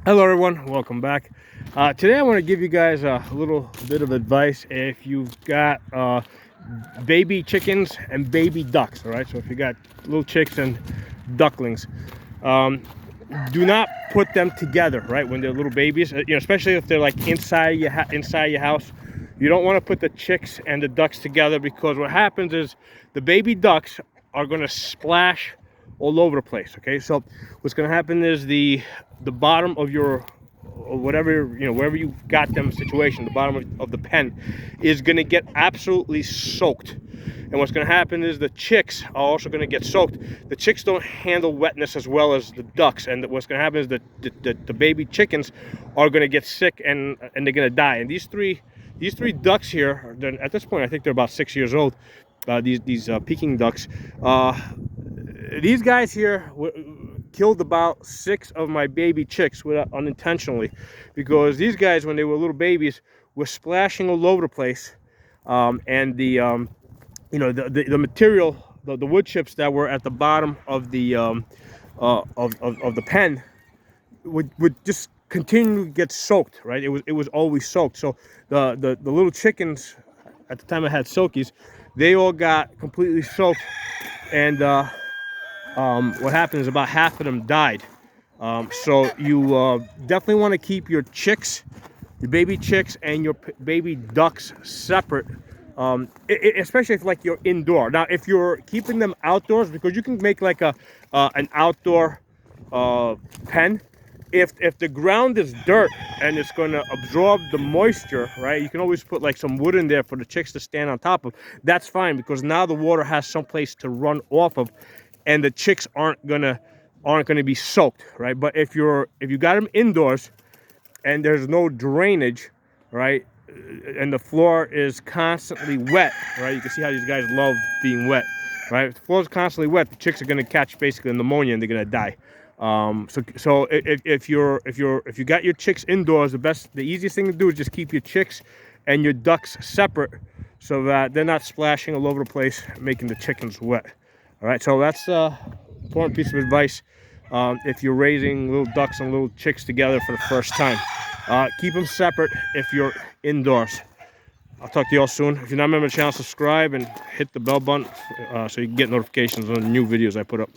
Hello everyone, welcome back. Today I want to give you guys a little bit of advice if you've got baby chickens and baby ducks. All right, so if you got little chicks and ducklings, do not put them together, right, when they're little babies. Especially if they're like inside your house. You don't want to put the chicks and the ducks together, because what happens is the baby ducks are going to splash all over the place. Okay, so what's going to happen is the bottom of your, or whatever, wherever you got them situation, the bottom of the pen is going to get absolutely soaked. And what's going to happen is the chicks are also going to get soaked. The chicks don't handle wetness as well as the ducks, and what's going to happen is the baby chickens are going to get sick and they're going to die. And these three ducks here, at this point I think they're about 6 years old. These Peking ducks. These guys here killed about 6 of my baby chicks unintentionally, because these guys, when they were little babies, were splashing all over the place, and the material, the wood chips that were at the bottom of the pen would just continue to get soaked. Right, it was always soaked. So the little chickens, at the time I had Silkies, they all got completely soaked, and what happened is about half of them died. So you definitely want to keep your chicks, your baby chicks, and your baby ducks separate, especially if like you're indoor. Now, if you're keeping them outdoors, because you can make like an outdoor pen. If the ground is dirt and it's going to absorb the moisture, right, you can always put like some wood in there for the chicks to stand on top of. That's fine, because now the water has some place to run off of, and the chicks aren't gonna be soaked, right? But if you got them indoors and there's no drainage, right, and the floor is constantly wet, right? You can see how these guys love being wet, right? If the floor is constantly wet, the chicks are gonna catch basically pneumonia and they're gonna die. So if you got your chicks indoors, the easiest thing to do is just keep your chicks and your ducks separate, so that they're not splashing all over the place, making the chickens wet. All right, so that's an important piece of advice if you're raising little ducks and little chicks together for the first time. Keep them separate if you're indoors. I'll talk to you all soon. If you're not a member of the channel, subscribe and hit the bell button so you can get notifications on the new videos I put up.